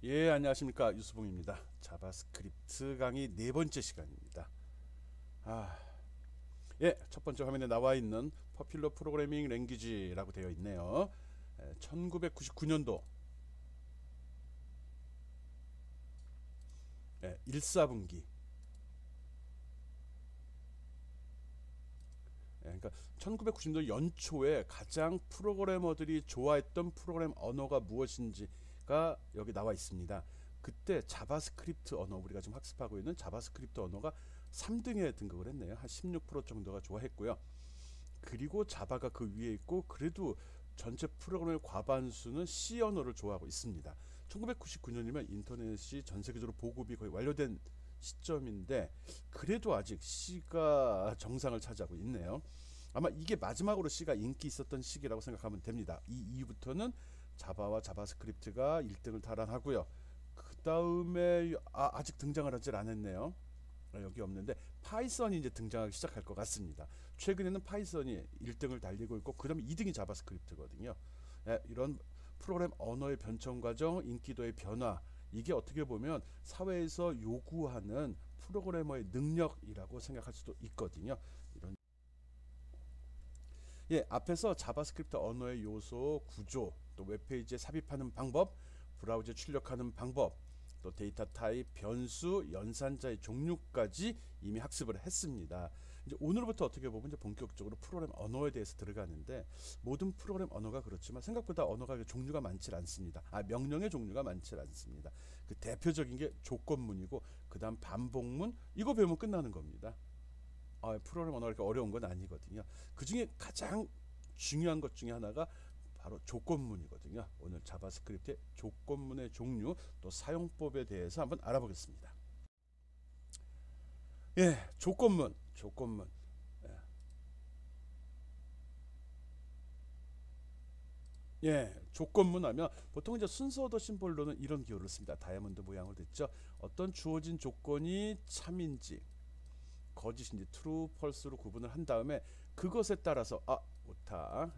예, 안녕하십니까. 유수봉입니다. 자바스크립트 강의 네 번째 시간입니다. 아, 예, 첫 번째 화면에 나와 있는 퍼퓰러 프로그래밍 랭귀지라고 되어 있네요. 1999년도 1사분기. 그러니까 1990년도 연초에 가장 프로그래머들이 좋아했던 프로그램 언어가 무엇인지가 여기 나와 있습니다. 그때 자바스크립트 언어, 우리가 지금 학습하고 있는 자바스크립트 언어가 3등에 등극을 했네요. 한 16% 정도가 좋아했고요. 그리고 자바가 그 위에 있고, 그래도 전체 프로그램의 과반수는 C 언어를 좋아하고 있습니다. 1999년이면 인터넷이 전 세계적으로 보급이 거의 완료된 시점인데, 그래도 아직 C가 정상을 차지하고 있네요. 아마 이게 마지막으로 C가 인기 있었던 시기라고 생각하면 됩니다. 이 이후부터는 자바와 자바스크립트가 1등을 달아나고요. 그 다음에 아직 등장을 하질 않았네요. 여기 없는데 파이썬이 이제 등장하기 시작할 것 같습니다. 최근에는 파이썬이 1등을 달리고 있고, 그 다음에 2등이 자바스크립트거든요. 이런 프로그램 언어의 변천 과정, 인기도의 변화, 이게 어떻게 보면 사회에서 요구하는 프로그래머의 능력이라고 생각할 수도 있거든요. 이런 앞에서 자바스크립트 언어의 요소, 구조, 또 웹페이지에 삽입하는 방법, 브라우저에 출력하는 방법, 또 데이터 타입, 변수, 연산자의 종류까지 이미 학습을 했습니다. 이제 오늘부터 어떻게 보면 이제 본격적으로 프로그램 언어에 대해서 들어가는데, 모든 프로그램 언어가 그렇지만 생각보다 언어가 종류가 많지 않습니다. 명령의 종류가 많지 않습니다. 그 대표적인 게 조건문이고, 그다음 반복문, 이거 배우면 끝나는 겁니다. 프로그램 언어가 이렇게 어려운 건 아니거든요. 그 중에 가장 중요한 것 중에 하나가 바로 조건문이거든요. 오늘 자바스크립트의 조건문의 종류, 또 사용법에 대해서 한번 알아보겠습니다. 조건문. 조건문 하면 보통 이제 순서 오더 심볼로는 이런 기호를 씁니다. 다이아몬드 모양으로 됐죠. 어떤 주어진 조건이 참인지 거짓인지 true, false로 구분을 한 다음에 그것에 따라서 옳다,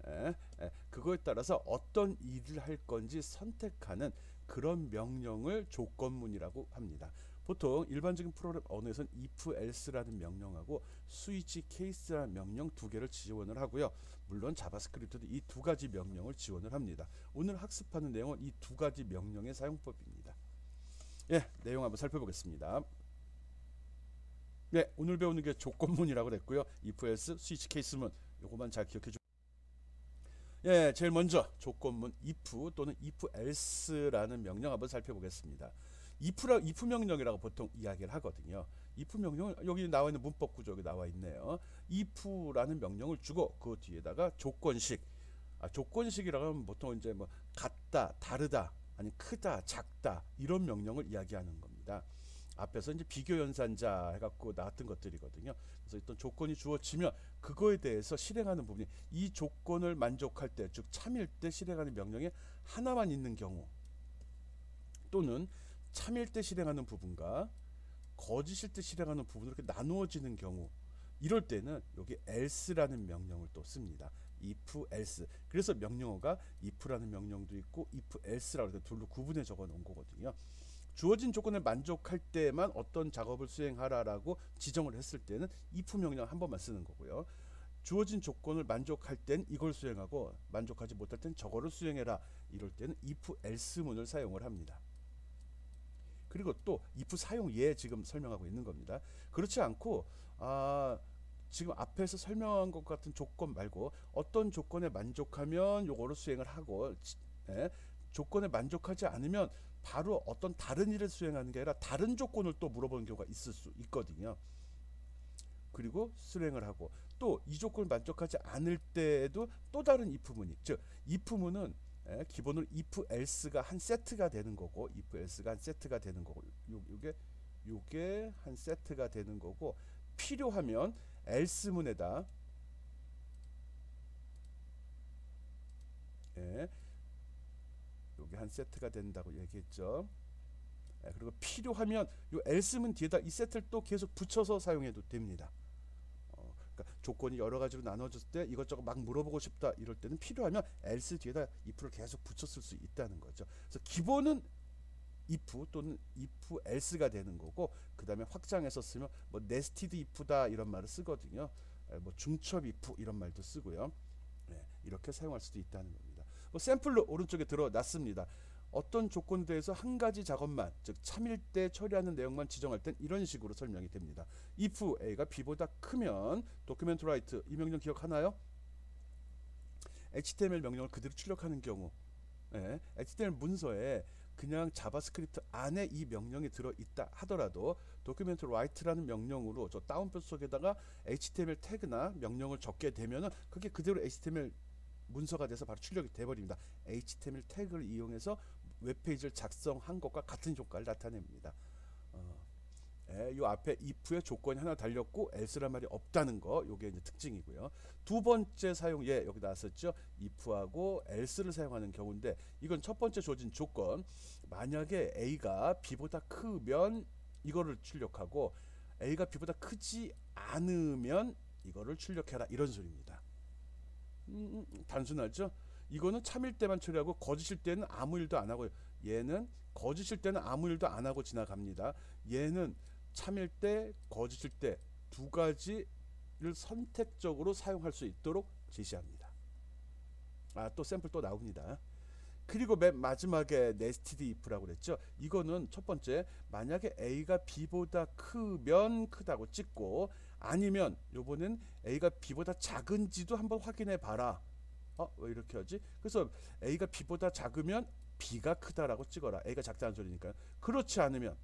그거에 따라서 어떤 일을 할 건지 선택하는 그런 명령을 조건문이라고 합니다. 보통 일반적인 프로그램 언어에서는 if, else라는 명령하고 switch case라는 명령 두 개를 지원을 하고요. 물론 자바스크립트도 이 두 가지 명령을 지원을 합니다. 오늘 학습하는 내용은 이 두 가지 명령의 사용법입니다. 내용 한번 살펴보겠습니다. 오늘 배우는 게 조건문이라고 그랬고요. if, else, switch case문, 요거만 잘 기억해 주세요. 제일 먼저 조건문 if 또는 if else라는 명령 한번 살펴보겠습니다. if 명령이라고 보통 이야기를 하거든요. if 명령은 여기 나와 있는 문법 구조에 나와 있네요. if라는 명령을 주고 그 뒤에다가 조건식. 조건식이라고 하면 보통 이제 뭐 같다, 다르다, 아니 크다, 작다, 이런 명령을 이야기하는 겁니다. 앞에서 이제 비교 연산자 해갖고 나왔던 것들이거든요. 그래서 어떤 조건이 주어지면 그거에 대해서 실행하는 부분이, 이 조건을 만족할 때, 즉 참일 때 실행하는 명령에 하나만 있는 경우, 또는 참일 때 실행하는 부분과 거짓일 때 실행하는 부분으로 이렇게 나누어지는 경우, 이럴 때는 여기 else라는 명령을 또 씁니다. if, else. 그래서 명령어가 if라는 명령도 있고 if, else라고 해서 둘로 구분해 적어 놓은 거거든요. 주어진 조건을 만족할 때만 어떤 작업을 수행하라라고 지정을 했을 때는 if 명령 한 번만 쓰는 거고요. 주어진 조건을 만족할 땐 이걸 수행하고 만족하지 못할 땐 저거를 수행해라, 이럴 때는 if else문을 사용을 합니다. 그리고 또 if 사용 예 지금 설명하고 있는 겁니다. 그렇지 않고 지금 앞에서 설명한 것 같은 조건 말고 어떤 조건에 만족하면 요거를 수행을 하고, 조건에 만족하지 않으면 바로 어떤 다른 일을 수행하는 게 아니라 다른 조건을 또 물어보는 경우가 있을 수 있거든요. 그리고 수행을 하고, 또 이 조건을 만족하지 않을 때에도 또 다른 if문이, 즉 if문은 기본으로 if else가 한 세트가 되는 거고, if else가 한 세트가 되는 거고, 요게 한 세트가 되는 거고, 필요하면 else문에다 요게 한 세트가 된다고 얘기했죠. 그리고 필요하면 요 else문 뒤에다 이 세트를 또 계속 붙여서 사용해도 됩니다. 그러니까 조건이 여러 가지로 나눠졌을 때 이것저것 막 물어보고 싶다, 이럴 때는 필요하면 else 뒤에다 if를 계속 붙였을 수 있다는 거죠. 그래서 기본은 if 또는 if else가 되는 거고, 그 다음에 확장해서 쓰면 뭐 nested if다 이런 말을 쓰거든요. 뭐 중첩 if 이런 말도 쓰고요. 네, 이렇게 사용할 수도 있다는 겁니다. 뭐 샘플로 오른쪽에 들어놨습니다. 어떤 조건에 대해서 한 가지 작업만, 즉 참일 때 처리하는 내용만 지정할 땐 이런 식으로 설명이 됩니다. if a가 b보다 크면 document write, 이 명령 기억하나요? HTML 명령을 그대로 출력하는 경우, 네, HTML 문서에 그냥 자바스크립트 안에 이 명령이 들어있다 하더라도 document write라는 명령으로 저 다운표 속에다가 HTML 태그나 명령을 적게 되면은 그게 그대로 HTML 문서가 돼서 바로 출력이 돼버립니다. HTML 태그를 이용해서 웹페이지를 작성한 것과 같은 효과를 나타냅니다. 요 앞에 if의 조건이 하나 달렸고 else란 말이 없다는 거, 요게 이제 특징이고요. 두 번째 사용, 여기 나왔었죠. if하고 else를 사용하는 경우인데, 이건 첫 번째 주어진 조건, 만약에 a가 b보다 크면 이거를 출력하고 a가 b보다 크지 않으면 이거를 출력해라, 이런 소리입니다. 단순하죠? 이거는 참일 때만 처리하고 거짓일 때는 아무 일도 안 하고, 얘는 거짓일 때는 아무 일도 안 하고 지나갑니다. 얘는 참일 때, 거짓일 때 두 가지를 선택적으로 사용할 수 있도록 제시합니다. 또 샘플 또 나옵니다. 그리고 맨 마지막에 nested if라고 그랬죠. 이거는 첫 번째, 만약에 a가 b보다 크면 크다고 찍고, 아니면 요번엔 a가 b보다 작은지도 한번 확인해 봐라. 왜 이렇게 하지? 그래서 a가 b보다 작으면 b가 크다라고 찍어라. a가 작다는 소리니까요. 그렇지 않으면,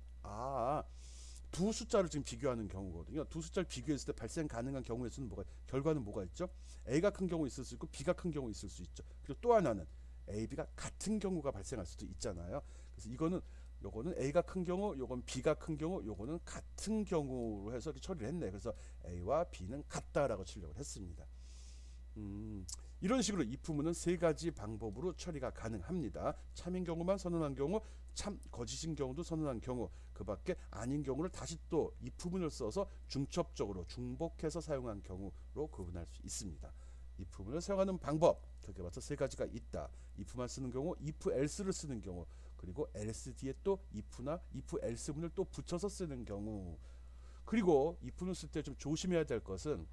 두 숫자를 지금 비교하는 경우거든요. 두 숫자를 비교했을 때 발생 가능한 경우의 수는 결과는 뭐가 있죠? a가 큰 경우 있을 수 있고 b가 큰 경우 있을 수 있죠. 그리고 또 하나는 a, b가 같은 경우가 발생할 수도 있잖아요. 그래서 요거는 a가 큰 경우, 요건 b가 큰 경우, 요거는 같은 경우로 해서 이렇게 처리를 했네. 그래서 a와 b는 같다라고 출력을 했습니다. 이런 식으로 if문은 세 가지 방법으로 처리가 가능합니다. 참인 경우만 선언한 경우, 거짓인 경우도 선언한 경우, 그 밖에 아닌 경우를 다시 또 if문을 써서 중첩적으로 중복해서 사용한 경우로 구분할 수 있습니다. if문을 사용하는 방법, 크게 봐서 세 가지가 있다. if만 쓰는 경우, if else를 쓰는 경우, 그리고 else 뒤에 또 if나 if else문을 또 붙여서 쓰는 경우. 그리고 if문을 쓸 때 좀 조심해야 될 것은,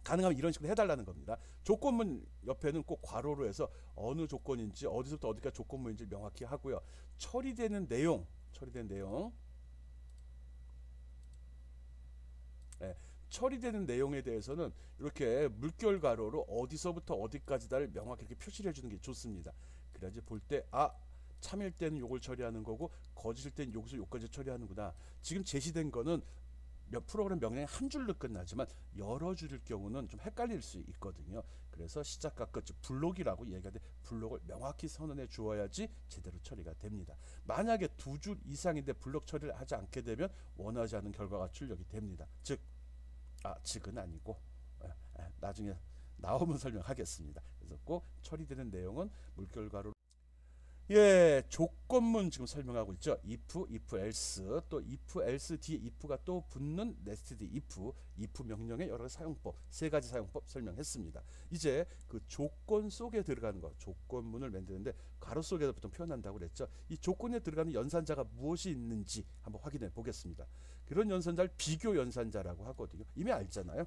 가능하면 이런 식으로 해달라는 겁니다. 조건문 옆에는 꼭 괄호로 해서 어느 조건인지 어디서부터 어디까지 조건문인지 명확히 하고요. 처리되는 내용, 처리되는 내용에 대해서는 이렇게 물결 가로로 어디서부터 어디까지다를 명확히 이렇게 표시를 해주는 게 좋습니다. 그래야지 볼 때 참일 때는 요걸 처리하는 거고 거짓일 때는 여기서 요까지 처리하는구나. 지금 제시된 거는 프로그램 명령이 한 줄로 끝나지만 여러 줄일 경우는 좀 헷갈릴 수 있거든요. 그래서 시작과 끝, 즉 블록이라고 얘기하는데, 블록을 명확히 선언해 주어야지 제대로 처리가 됩니다. 만약에 두 줄 이상인데 블록 처리를 하지 않게 되면 원하지 않는 결과가 출력이 됩니다. 즉은 아니고 나중에 나오면 설명하겠습니다. 그래서 꼭 처리되는 내용은 물결가로, 조건문 지금 설명하고 있죠. if else, 또 if else 뒤에 if가 또 붙는 nested if 명령의 여러 가지 사용법, 세 가지 사용법 설명했습니다. 이제 그 조건 속에 들어가는 거, 조건문을 만드는데 가로 속에서 보통 표현한다고 그랬죠. 이 조건에 들어가는 연산자가 무엇이 있는지 한번 확인해 보겠습니다. 그런 연산자를 비교 연산자라고 하거든요. 이미 알잖아요.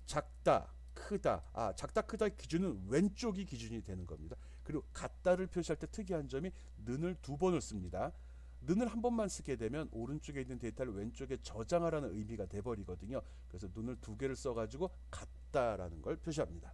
작다, 크다. 작다, 크다 기준은 왼쪽이 기준이 되는 겁니다. 그리고 같다를 표시할 때 특이한 점이 는을 두 번을 씁니다. 는을 한 번만 쓰게 되면 오른쪽에 있는 데이터를 왼쪽에 저장하라는 의미가 돼버리거든요. 그래서 는을 두 개를 써가지고 같다라는 걸 표시합니다.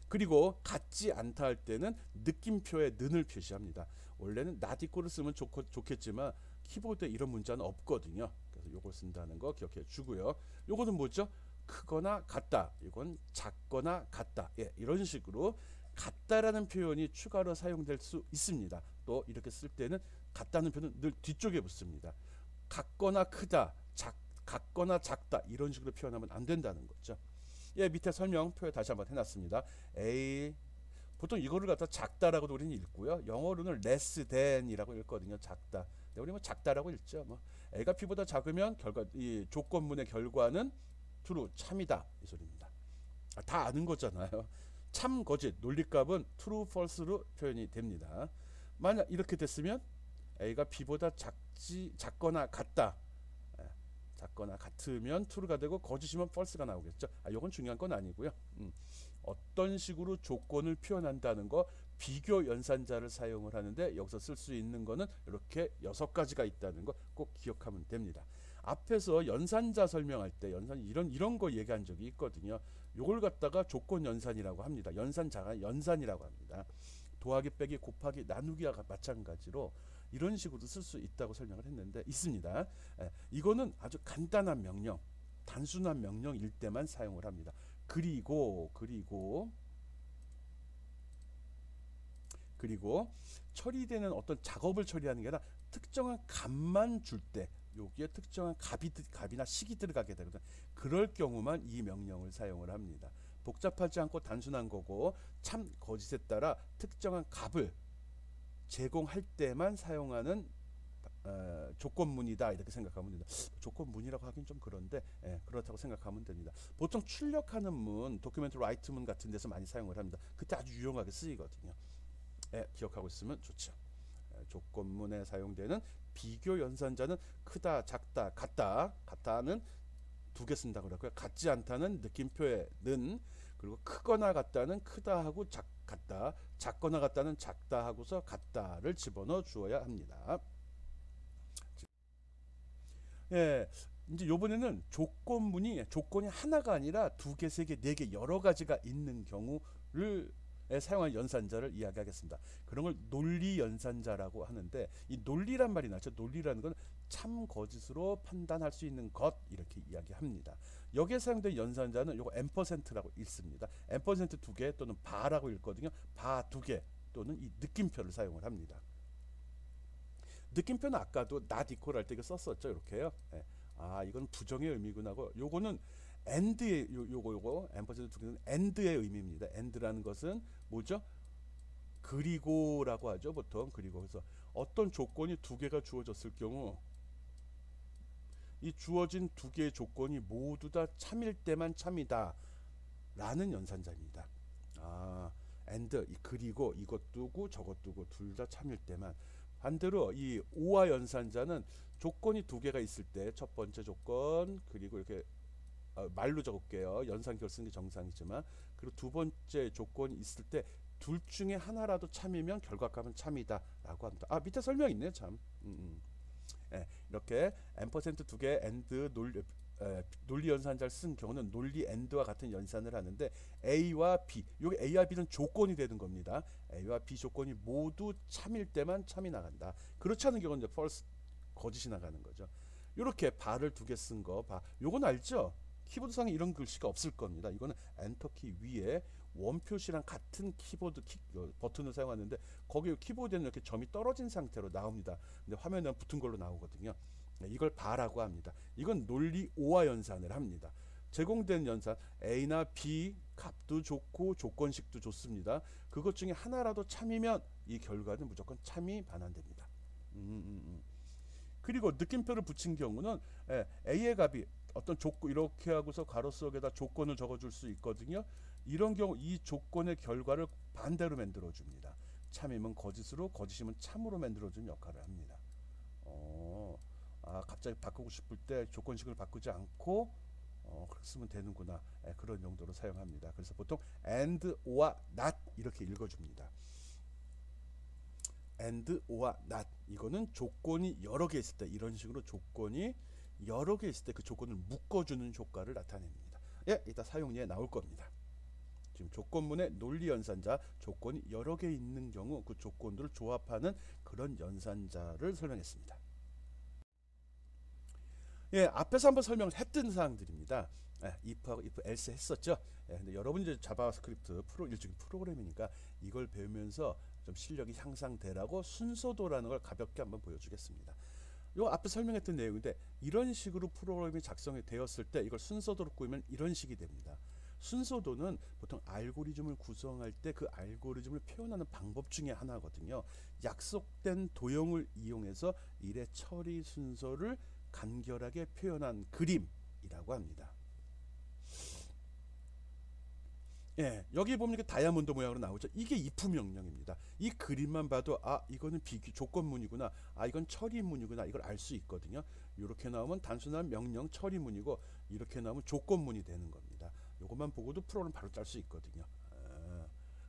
그리고 같지 않다 할 때는 느낌표에 는을 표시합니다. 원래는 not equal을 쓰면 좋겠지만 키보드에 이런 문자는 없거든요. 그래서 요걸 쓴다는 거 기억해 주고요. 요거는 뭐죠? 크거나 같다. 이건 작거나 같다. 이런 식으로 같다라는 표현이 추가로 사용될 수 있습니다. 또 이렇게 쓸 때는 같다는 표현은 늘 뒤쪽에 붙습니다. 같거나 크다, 같거나 작다, 이런 식으로 표현하면 안 된다는 거죠. 밑에 설명표에 다시 한번 해놨습니다. 보통 이거를 갖다 작다라고도 우리는 읽고요. 영어로는 less than이라고 읽거든요. 작다. 우리 뭐 작다라고 읽죠. a가 b보다 작으면 이 조건문의 결과는 true, 참이다, 이 소리입니다. 다 아는 거잖아요. 참, 거짓, 논리값은 true, false로 표현이 됩니다. 만약 이렇게 됐으면 A가 B보다 작거나 같다. 작거나 같으면 true가 되고 거짓이면 false가 나오겠죠. 요건 중요한 건 아니고요. 어떤 식으로 조건을 표현한다는 거 비교 연산자를 사용을 하는데 여기서 쓸 수 있는 거는 이렇게 6가지가 있다는 거 꼭 기억하면 됩니다. 앞에서 연산자 설명할 때 이런 거 얘기한 적이 있거든요. 요걸 갖다가 조건 연산이라고 합니다. 연산자가 연산이라고 합니다. 더하기 빼기 곱하기 나누기와 마찬가지로 이런 식으로 쓸 수 있다고 설명을 했는데 있습니다. 이거는 아주 간단한 명령, 단순한 명령일 때만 사용을 합니다. 그리고 처리되는 어떤 작업을 처리하는 게 아니라 특정한 값만 줄 때 여기에 특정한 값이나 식이 들어가게 되거든. 그럴 경우만 이 명령을 사용을 합니다. 복잡하지 않고 단순한 거고 참 거짓에 따라 특정한 값을 제공할 때만 사용하는 조건문이다 이렇게 생각하면 됩니다. 조건문이라고 하긴 좀 그런데 그렇다고 생각하면 됩니다. 보통 출력하는 문, 도큐멘트 라이트 문 같은 데서 많이 사용을 합니다. 그때 아주 유용하게 쓰이거든요. 기억하고 있으면 좋죠. 조건문에 사용되는 비교 연산자는 크다, 작다, 같다는 2개 쓴다 그랬고요. 같지 않다는 느낌표에 는, 그리고 크거나 같다는 크다 하고 같다, 작거나 같다는 작다 하고서 같다를 집어넣어 주어야 합니다. 이제 요번에는 조건이 하나가 아니라 2개, 3개, 4개 여러 가지가 있는 경우를 사용한 연산자를 이야기하겠습니다. 그런 걸 논리 연산자라고 하는데 이 논리란 말이 나죠. 논리라는 건 참 거짓으로 판단할 수 있는 것 이렇게 이야기합니다. 여기에 사용된 연산자는 요거 %라고 읽습니다. %, 2개 또는 바라고 읽거든요. 바 2개 또는 이 느낌표를 사용을 합니다. 느낌표는 아까도 not equal 할 때 이거 썼었죠. 이렇게요. 이건 부정의 의미구나 하고 요거는 and의 요거 %2개는 and의 의미입니다. and라는 것은 뭐죠? 그리고라고 하죠. 보통 그리고. 그래서 어떤 조건이 2개가 주어졌을 경우 이 주어진 2개의 조건이 모두 다 참일 때만 참이다 라는 연산자입니다. and 그리고 이것도고 저것도고 둘 다 참일 때만. 반대로 이 오와 연산자는 조건이 2개가 있을 때 첫 번째 조건, 그리고 이렇게 말로 적을게요. 연산결 쓰는 게 정상이지만, 그리고 두 번째 조건이 있을 때 둘 중에 하나라도 참이면 결과값은 참이다 라고 합니다. 밑에 설명 있네요. 참. 이렇게 %, 2개 and 논리 연산자를 쓴 경우는 논리 and와 같은 연산을 하는데 A와 B, 여기 A와 B는 조건이 되는 겁니다. A와 B 조건이 모두 참일 때만 참이 나간다. 그렇지 않은 경우는 이제 false, 거짓이 나가는 거죠. 이렇게 바를 2개 쓴 거, 요건 알죠? 키보드상에 이런 글씨가 없을 겁니다. 이거는 엔터키 위에 원 표시랑 같은 키보드 버튼을 사용하는데 거기 키보드에는 이렇게 점이 떨어진 상태로 나옵니다. 근데 화면에 붙은 걸로 나오거든요. 이걸 바라고 합니다. 이건 논리 오화 연산을 합니다. 제공된 연산 A나 B 값도 좋고 조건식도 좋습니다. 그것 중에 하나라도 참이면 이 결과는 무조건 참이 반환됩니다. 그리고 느낌표를 붙인 경우는 A의 값이 어떤 조건 이렇게 하고서 가로 속에다 조건을 적어줄 수 있거든요. 이런 경우 이 조건의 결과를 반대로 만들어 줍니다. 참이면 거짓으로, 거짓이면 참으로 만들어주는 역할을 합니다. 갑자기 바꾸고 싶을 때 조건식을 바꾸지 않고 그렇게 쓰면 되는구나. 그런 용도로 사용합니다. 그래서 보통 and, or와 not 이렇게 읽어줍니다. and, or와 not 이거는 조건이 여러 개 있을 때, 이런 식으로 조건이 여러 개 있을 때 그 조건을 묶어주는 효과를 나타냅니다. 이따 사용리에 나올 겁니다. 지금 조건문의 논리 연산자, 조건이 여러 개 있는 경우 그 조건들을 조합하는 그런 연산자를 설명했습니다. 앞에서 한번 설명을 했던 사항들입니다. if하고 if else 했었죠. 근데 여러분 이제 자바스크립트 일종의 프로그램이니까 이걸 배우면서 좀 실력이 향상되라고 순서도라는 걸 가볍게 한번 보여주겠습니다. 요 앞에 설명했던 내용인데 이런 식으로 프로그램이 작성이 되었을 때 이걸 순서도로 꾸미면 이런 식이 됩니다. 순서도는 보통 알고리즘을 구성할 때 그 알고리즘을 표현하는 방법 중에 하나거든요. 약속된 도형을 이용해서 일의 처리 순서를 간결하게 표현한 그림이라고 합니다. 예, 여기 보면 이렇게 다이아몬드 모양으로 나오죠. 이게 if 명령입니다. 이 그림만 봐도 아 이거는 조건문이구나, 아 이건 처리문이구나, 이걸 알 수 있거든요. 이렇게 나오면 단순한 명령 처리문이고, 이렇게 나오면 조건문이 되는 겁니다. 이것만 보고도 프로그램 바로 짤 수 있거든요.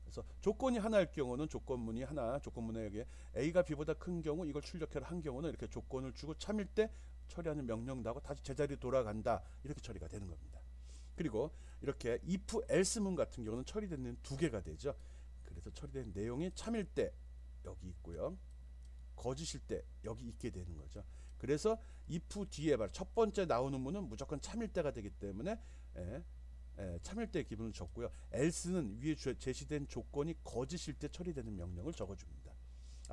그래서 조건이 하나일 경우는 조건문이 하나, 조건문에 여기 A가 B보다 큰 경우 이걸 출력해라 한 경우는 이렇게 조건을 주고 참일 때 처리하는 명령 나고 다시 제자리에 돌아간다, 이렇게 처리가 되는 겁니다. 그리고 이렇게 if else문 같은 경우는 처리되는 두 개가 되죠. 그래서 처리된 내용이 참일 때 여기 있고요, 거짓일 때 여기 있게 되는 거죠. 그래서 if 뒤에 바로 첫 번째 나오는 문은 무조건 참일 때가 되기 때문에 참일 때 기분을 적고요. else는 위에 제시된 조건이 거짓일 때 처리되는 명령을 적어줍니다.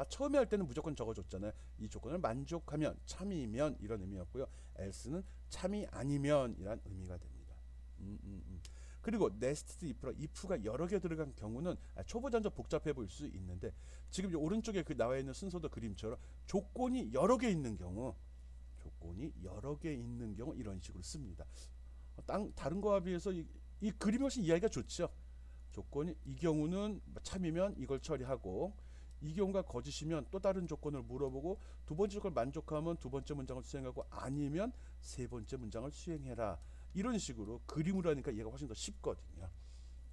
처음에 할 때는 무조건 적어줬잖아요. 이 조건을 만족하면, 참이면 이런 의미였고요. else는 참이 아니면 이란 의미가 됩니다. 그리고 nested if가 여러 개 들어간 경우는 초보자는 복잡해 보일 수 있는데, 지금 오른쪽에 그 나와 있는 순서도 그림처럼 조건이 여러 개 있는 경우, 이런 식으로 씁니다. 다른 거와 비해서 이 그림이 훨씬 이해하기가 좋죠. 조건이 이 경우는 참이면 이걸 처리하고, 이 경우가 거짓이면 또 다른 조건을 물어보고, 두 번째 조건을 만족하면 두 번째 문장을 수행하고, 아니면 세 번째 문장을 수행해라. 이런 식으로 그림으로 하니까 이해가 훨씬 더 쉽거든요.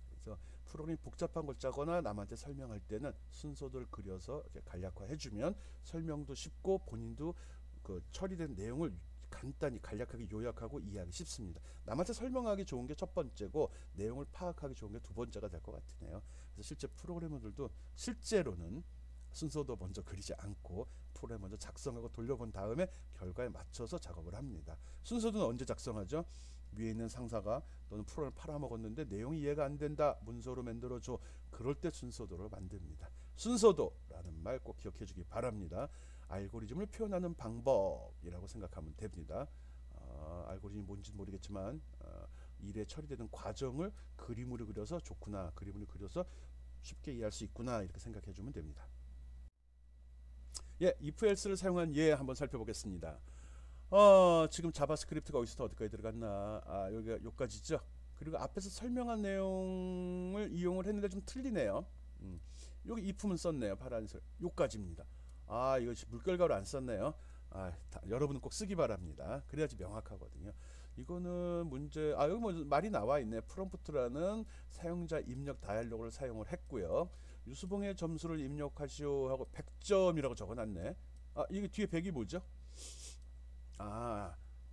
그래서 프로그램이 복잡한 걸 짜거나 남한테 설명할 때는 순서들을 그려서 이렇게 간략화해 주면 설명도 쉽고 본인도 그 처리된 내용을 간단히 간략하게 요약하고 이해하기 쉽습니다. 남한테 설명하기 좋은 게 첫 번째고, 내용을 파악하기 좋은 게 두 번째가 될 것 같으네요. 그래서 실제 프로그래머들도 실제로는 순서도 먼저 그리지 않고 프로그램 먼저 작성하고 돌려본 다음에 결과에 맞춰서 작업을 합니다. 순서도는 언제 작성하죠? 위에 있는 상사가 너는 프로그램을 팔아먹었는데 내용이 이해가 안 된다, 문서로 만들어줘. 그럴 때 순서도를 만듭니다. 순서도라는 말 꼭 기억해 주기 바랍니다. 알고리즘을 표현하는 방법이라고 생각하면 됩니다. 알고리즘이 뭔지 모르겠지만 일에 처리되는 과정을 그림으로 그려서 좋구나, 그림으로 그려서 쉽게 이해할 수 있구나, 이렇게 생각해 주면 됩니다. 예, if else를 사용한 예 한번 살펴보겠습니다. 지금 자바스크립트가 어디까지 들어갔나? 여기까지죠. 그리고 앞에서 설명한 내용을 이용을 했는데 좀 틀리네요. 여기 if문 썼네요. 파란색. 여기까지입니다. 이거 물결가루 안 썼네요. 여러분은 꼭 쓰기 바랍니다. 그래야지 명확하거든요. 이거는 문제, 여기 뭐 말이 나와 있네. 프롬프트라는 사용자 입력 다이얼로그를 사용을 했고요. 유수봉의 점수를 입력하시오 하고 100점이라고 적어놨네. 이게 뒤에 100이 뭐죠?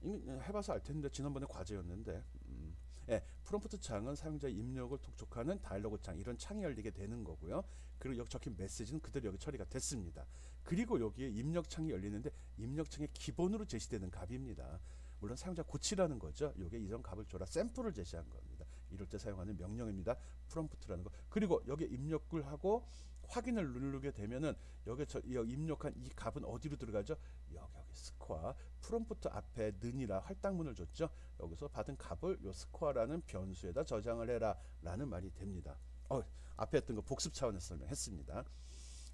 이거 해봐서 알 텐데, 지난번에 과제였는데. 프롬프트 창은 사용자의 입력을 독촉하는 다이얼로그 창, 이런 창이 열리게 되는 거고요. 그리고 여기 적힌 메시지는 그대로 여기 처리가 됐습니다. 그리고 여기에 입력 창이 열리는데, 입력 창의 기본으로 제시되는 값입니다. 물론 사용자 고치라는 거죠. 이게 이런 값을 줘라, 샘플을 제시한 겁니다. 이럴 때 사용하는 명령입니다. 프롬프트라는 거. 그리고 여기 입력을 하고 확인을 누르게 되면은 여기 입력한 이 값은 어디로 들어가죠? 여기 스코어, 프롬프트 앞에 는이라 할당문을 줬죠. 여기서 받은 값을 요 스코어라는 변수에다 저장을 해라 라는 말이 됩니다. 앞에 했던 거 복습 차원에서 설명했습니다.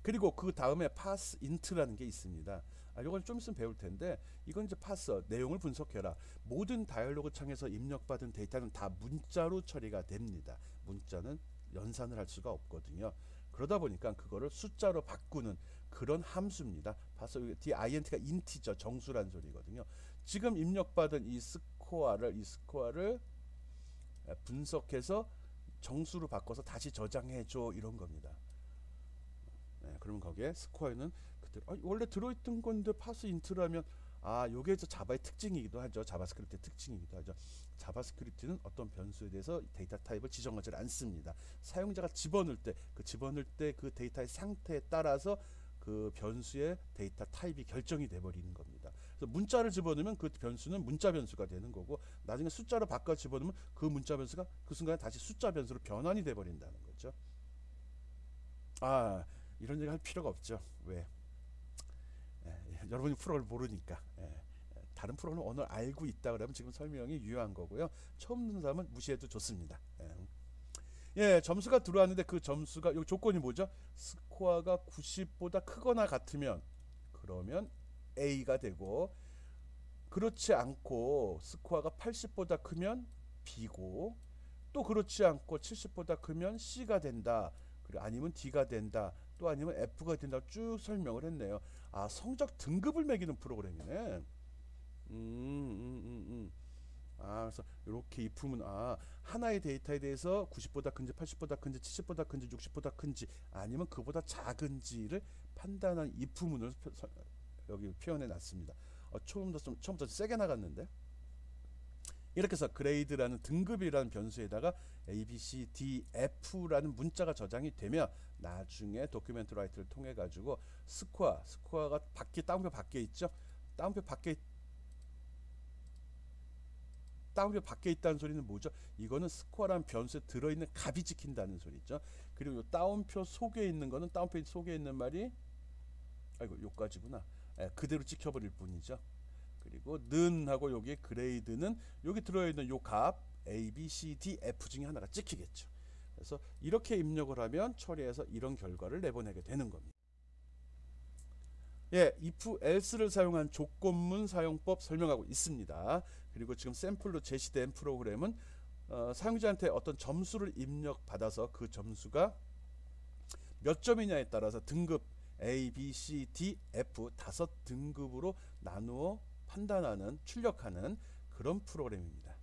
그리고 그 다음에 pass int라는 게 있습니다. 이걸 좀 있으면 배울 텐데, 이건 이제 pass, 내용을 분석해라. 모든 다이얼로그 창에서 입력받은 데이터는 다 문자로 처리가 됩니다. 문자는 연산을 할 수가 없거든요. 그러다 보니까 그거를 숫자로 바꾸는 그런 함수입니다. pass, int가 인티저, 정수란 소리거든요. 지금 입력받은 이 스코어를 분석해서 정수로 바꿔서 다시 저장해줘, 이런 겁니다. 그러면 거기에 스코어에는 그대로 원래 들어있던 건데 pass int라면 요게 자바의 특징이기도 하죠. 자바스크립트의 특징이기도 하죠. 자바스크립트는 어떤 변수에 대해서 데이터 타입을 지정하지 않습니다. 사용자가 집어넣을 때 그 데이터의 상태에 따라서 그 변수의 데이터 타입이 결정이 돼 버리는 겁니다. 그래서 문자를 집어넣으면 그 변수는 문자 변수가 되는 거고, 나중에 숫자로 바꿔 집어넣으면 그 문자 변수가 그 순간에 다시 숫자 변수로 변환이 돼 버린다는 거죠. 이런 얘기 할 필요가 없죠. 왜? 여러분이 프로그램을 모르니까. 다른 프로그램 언어를 알고 있다 그러면 지금 설명이 유효한 거고요. 처음 듣는 사람은 무시해도 좋습니다. 점수가 들어왔는데 그 점수가, 이 조건이 뭐죠? 스코어가 90보다 크거나 같으면, 그러면 A가 되고, 그렇지 않고 스코어가 80보다 크면 B고, 또 그렇지 않고 70보다 크면 C가 된다. 그리고 아니면 D가 된다. 또 아니면 F가 된다. 쭉 설명을 했네요. 아, 성적 등급을 매기는 프로그램이네. 그래서 이렇게 if은 하나의 데이터에 대해서 90보다 큰지 80보다 큰지 70보다 큰지 60보다 큰지 아니면 그보다 작은지를 판단한 if문을 여기 표현해 놨습니다. 처음부터 세게 나갔는데, 이렇게 해서 그레이드라는 등급이라는 변수에다가 A, B, C, D, F라는 문자가 저장이 되면 나중에 도큐멘트 라이트를 통해 가지고 스코어가 다운표 밖에 있죠. 다운표 밖에 있다는 소리는 뭐죠? 이거는 스코어라는 변수에 들어있는 값이 찍힌다는 소리죠. 그리고 요 다운표 속에 있는 거는, 다운표 속에 있는 말이 요까지구나. 그대로 찍혀버릴 뿐이죠. 그리고 는하고 여기 그레이드는 여기 들어있는 요 값 A, B, C, D, F 중에 하나가 찍히겠죠. 그래서 이렇게 입력을 하면 처리해서 이런 결과를 내보내게 되는 겁니다. if else를 사용한 조건문 사용법 설명하고 있습니다. 그리고 지금 샘플로 제시된 프로그램은 사용자한테 어떤 점수를 입력받아서 그 점수가 몇 점이냐에 따라서 등급 A, B, C, D, F 5등급으로 나누어 판단하는, 출력하는 그런 프로그램입니다.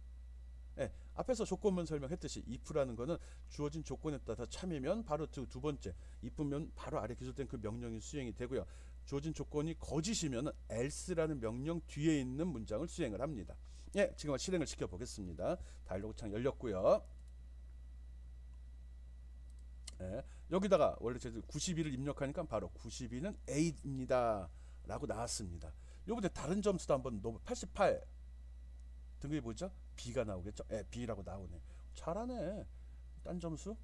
앞에서 조건문 설명했듯이 if라는 거는 주어진 조건에 따라 참이면 바로 두 번째, if면 바로 아래 기술된 그 명령이 수행이 되고요. 주어진 조건이 거짓이면 else라는 명령 뒤에 있는 문장을 수행을 합니다. 지금 실행을 시켜 보겠습니다. 다이로그 창 열렸고요. 여기다가 원래 제가 92를 입력하니까 바로 92는 A입니다 라고 나왔습니다. 요번에 다른 점수도 한번 넣어. 88 등급이 뭐죠? B가 나오겠죠. B라고 나오네. 잘하네. 딴 점수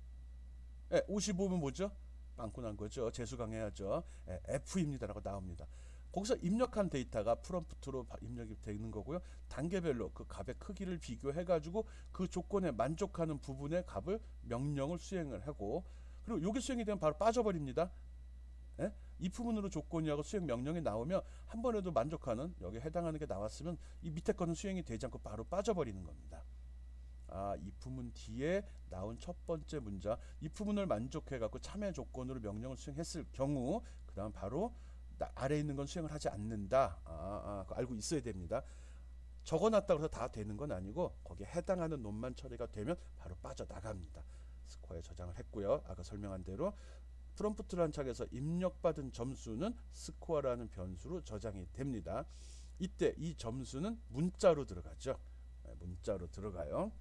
55면 뭐죠? 빵꾸 난 거죠. 재수강해야죠. F입니다 라고 나옵니다. 거기서 입력한 데이터가 프롬프트로 입력이 되는 거고요. 단계별로 그 값의 크기를 비교해 가지고 그 조건에 만족하는 부분의 값을 명령을 수행을 하고, 그리고 여기 수행이 되면 바로 빠져버립니다. if문으로 조건이하고 수행 명령이 나오면 한 번에도 만족하는, 여기 해당하는 게 나왔으면 이 밑에 거는 수행이 되지 않고 바로 빠져버리는 겁니다. if문 뒤에 나온 첫 번째 문장, if문을 만족해 갖고 참여 조건으로 명령을 수행했을 경우 그 다음 바로 아래에 있는 건 수행을 하지 않는다. 그거 알고 있어야 됩니다. 적어놨다고 해서 다 되는 건 아니고 거기에 해당하는 놈만 처리가 되면 바로 빠져나갑니다. 스코어에 저장을 했고요. 아까 설명한 대로 프롬프트라는 창에서 입력받은 점수는 스코어라는 변수로 저장이 됩니다. 이때 이 점수는 문자로 들어가죠. 문자로 들어가요.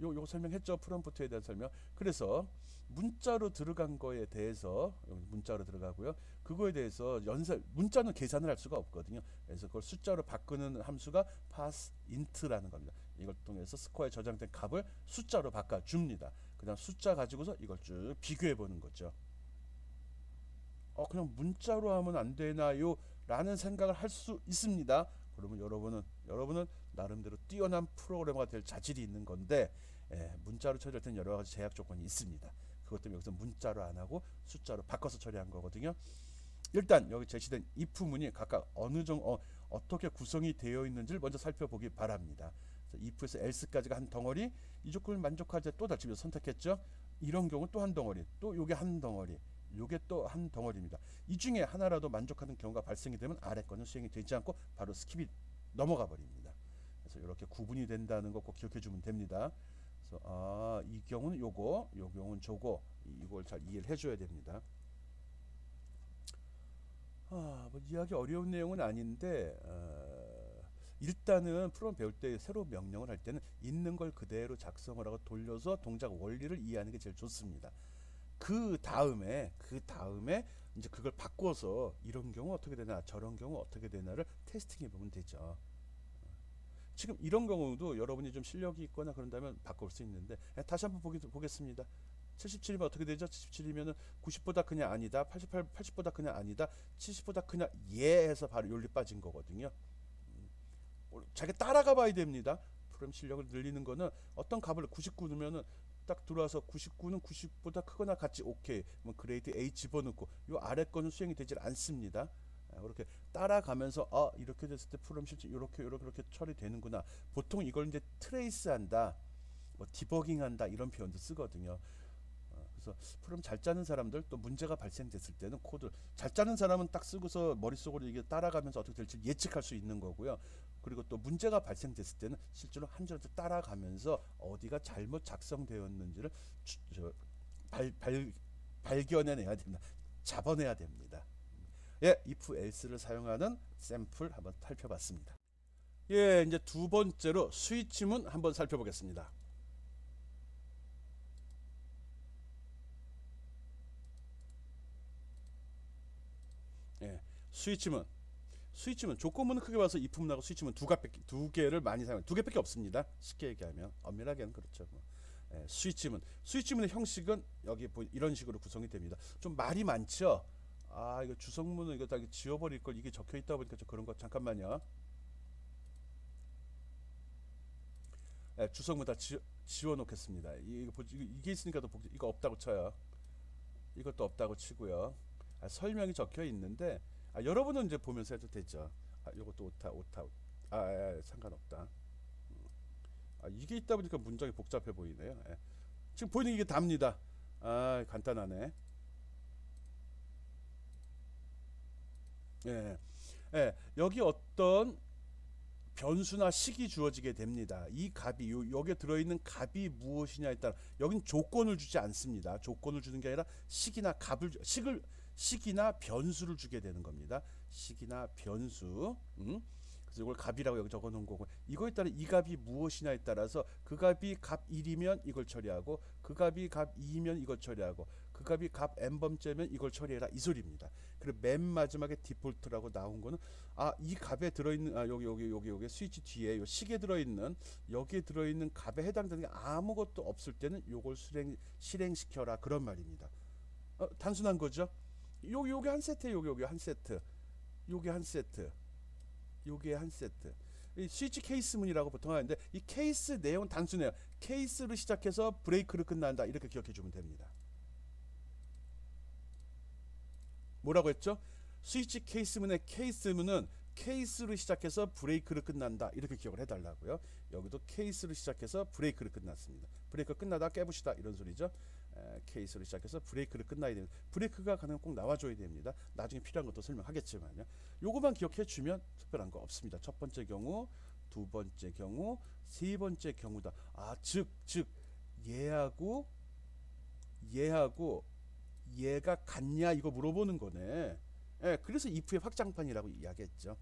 요거 설명했죠. 프롬프트에 대한 설명. 그래서 문자로 들어간 거에 대해서 문자로 들어가고요. 그거에 대해서 문자는 계산을 할 수가 없거든요. 그래서 그걸 숫자로 바꾸는 함수가 passint라는 겁니다. 이걸 통해서 스코어에 저장된 값을 숫자로 바꿔줍니다. 그 다음 숫자 가지고서 이걸 쭉 비교해 보는 거죠. 그냥 문자로 하면 안 되나요? 라는 생각을 할 수 있습니다. 그러면 여러분은 나름대로 뛰어난 프로그래머가 될 자질이 있는 건데, 문자로 처리할 때는 여러 가지 제약 조건이 있습니다. 그것 때문에 여기서 문자로 안 하고 숫자로 바꿔서 처리한 거거든요. 일단 여기 제시된 if문이 각각 어떻게 구성이 되어 있는지를 먼저 살펴보기 바랍니다. if에서 else까지가 한 덩어리, 이 조건을 만족하지 또 다시 선택했죠. 이런 경우 또 한 덩어리, 또 요게 한 덩어리, 요게 또 한 덩어리입니다. 이 중에 하나라도 만족하는 경우가 발생이 되면 아래 거는 수행이 되지 않고 바로 스킵이 넘어가 버립니다. 그래서 이렇게 구분이 된다는 거 꼭 기억해 주면 됩니다. 그래서 이 경우는 요거, 요 경우는 저거, 이걸 잘 이해를 해줘야 됩니다. 뭐 이해하기 어려운 내용은 아닌데, 일단은 프로그램 배울 때 새로운 명령을 할 때는 있는 걸 그대로 작성을 하고 돌려서 동작 원리를 이해하는 게 제일 좋습니다. 그 다음에 이제 그걸 바꿔서 이런 경우 어떻게 되나, 저런 경우 어떻게 되나를 테스팅해 보면 되죠. 지금 이런 경우도 여러분이 좀 실력이 있거나 그런다면 바꿀 수 있는데, 다시 한번 보겠습니다. 77이면 어떻게 되죠? 77이면은 90보다 그냥 아니다, 80보다 그냥 아니다, 70보다 그냥 해서 바로 윤리 빠진 거거든요. 자기 따라가 봐야 됩니다. 프로그램 실력을 늘리는 거는 어떤 값을 99 넣으면은 딱 들어와서 99는 90보다 크거나 같이 오케이, 뭐 그레이드 A 집어넣고 요 아래 거는 수행이 되질 않습니다. 그렇게 따라가면서 이렇게 됐을 때 프로그램 실제 이렇게 처리되는구나. 보통 이걸 이제 트레이스한다. 뭐 디버깅한다 이런 표현도 쓰거든요. 그래서 프로그램 잘 짜는 사람들 또 문제가 발생됐을 때는 코드 잘 짜는 사람은 딱 쓰고서 머릿속으로 이게 따라가면서 어떻게 될지 예측할 수 있는 거고요. 그리고 또 문제가 발생됐을 때는 실제로 한 줄 한 줄 따라가면서 어디가 잘못 작성되었는지를 발견해내야 됩니다. 잡아내야 됩니다. 예, if else를 사용하는 샘플 한번 살펴봤습니다. 예, 이제 두 번째로 스위치문 한번 살펴보겠습니다. 예, 스위치문. 스위치문 조건문은 크게 봐서 if문하고 스위치문 두 개를 많이 사용. 두 개밖에 없습니다. 쉽게 얘기하면 엄밀하게는 그렇죠. 뭐. 예, 스위치문의 형식은 여기 이런 식으로 구성이 됩니다. 좀 말이 많죠. 아, 이거 주성문은 이거 다 지워버릴 걸 이게 적혀 있다 보니까 좀 그런 거 잠깐만요. 예, 주성문 다 지워 놓겠습니다. 이게 있으니까 또 이거 없다고 쳐요. 이것도 없다고 치고요. 설명이 적혀 있는데 여러분은 이제 보면서 해도 되죠. 이것도 오타. 상관없다. 이게 있다 보니까 문장이 복잡해 보이네요. 예. 지금 보이는 이게 답니다. 간단하네. 예. 예. 여기 어떤 변수나 식이 주어지게 됩니다. 이 값이 여기에 들어있는 값이 무엇이냐에 따라 여긴 조건을 주지 않습니다. 조건을 주는 게 아니라 식이나 변수를 주게 되는 겁니다. 식이나 변수. 그래서 이걸 값이라고 여기 적어 놓은 거고 이거에 따라 이 값이 무엇이냐에 따라서 그 값이 값 1이면 이걸 처리하고 그 값이 값 2이면 이걸 처리하고 그 값이 값 n번째면 이걸 처리해라 이 소리입니다. 그리고 맨 마지막에 디폴트라고 나온 거는 이 값에 들어있는 여기 스위치 뒤에 요 식에 들어있는 여기에 들어있는 값에 해당되는 게 아무것도 없을 때는 요걸 실행시켜라 그런 말입니다. 단순한 거죠. 요게 한 세트, 요게 한 세트, 요게 한 세트, 요게 한 세트. 이 스위치 케이스문이라고 보통 하는데 이 케이스 내용은 단순해요. 케이스로 시작해서 브레이크를 끝난다 이렇게 기억해 주면 됩니다. 뭐라고 했죠? 스위치 케이스문의 케이스문은 케이스로 시작해서 브레이크를 끝난다 이렇게 기억을 해달라고요. 여기도 케이스로 시작해서 브레이크를 끝났습니다. 브레이크 끝나다 깨부시다 이런 소리죠. 케이스로 시작해서 브레이크를 끝나야 됩니다. 브레이크가 가능하면 꼭 나와줘야 됩니다. 나중에 필요한 것도 설명하겠지만요. 요거만 기억해 주면 특별한 거 없습니다. 첫 번째 경우, 두 번째 경우, 세 번째 경우다. 즉 얘하고 얘가 같냐 이거 물어보는 거네. 그래서 if의 확장판이라고 이야기했죠.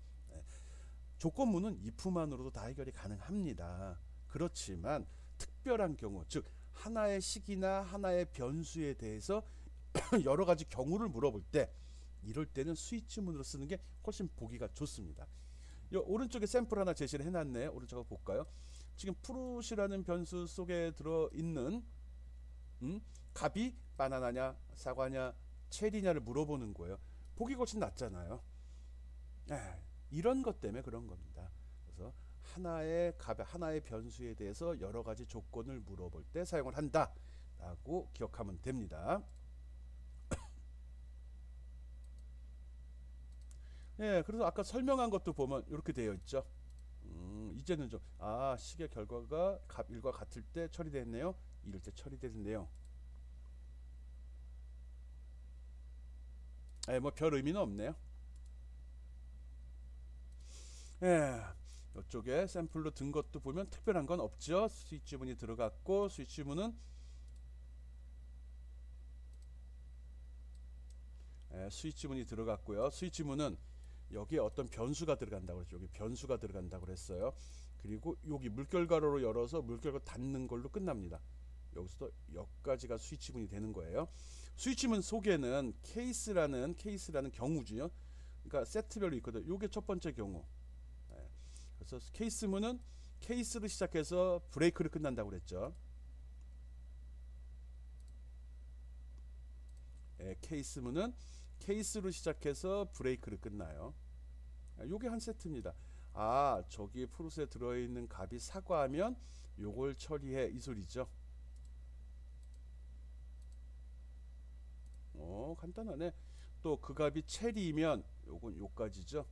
조건문은 if만으로도 다 해결이 가능합니다. 그렇지만 특별한 경우, 즉 하나의 식이나 하나의 변수에 대해서 여러 가지 경우를 물어볼 때 이럴 때는 스위치문으로 쓰는 게 훨씬 보기가 좋습니다. 오른쪽에 샘플 하나 제시를 해놨네요. 오른쪽으로 볼까요? 지금 프루시라는 변수 속에 들어있는 값이 바나나냐 사과냐 체리냐를 물어보는 거예요. 보기 훨씬 낫잖아요. 이런 것 때문에 그런 겁니다. 그래서 하나의 값, 하나의 변수에 대해서 여러 가지 조건을 물어볼 때 사용을 한다 라고 기억하면 됩니다. 그래서 아까 설명한 것도 보면 이렇게 되어 있죠. 이제는 좀 식의 결과가 값 1과 같을 때 처리됐네요. 이럴 때 처리되는데요. 뭐 별 의미는 없네요. 이쪽에 샘플로 든 것도 보면 특별한 건 없죠. 스위치문이 들어갔고 스위치문은 스위치문이 들어갔고요. 스위치문은 여기에 어떤 변수가 들어간다고 그랬죠. 여기 변수가 들어간다고 그랬어요. 그리고 여기 물결가로로 열어서 물결가 닫는 걸로 끝납니다. 여기서도 여기까지가 스위치문이 되는 거예요. 스위치문 속에는 케이스라는 경우죠. 그러니까 세트별로 있거든요. 요게 첫 번째 경우. 그래서 케이스문은 케이스로 시작해서 브레이크를 끝난다고 그랬죠. 케이스문은 케이스로 시작해서 브레이크를 끝나요. 요게 한 세트입니다. 저기 프로세스에 들어있는 값이 사과하면 요걸 처리해 이 소리죠. 간단하네. 또 그 값이 체리면 요건 요까지죠.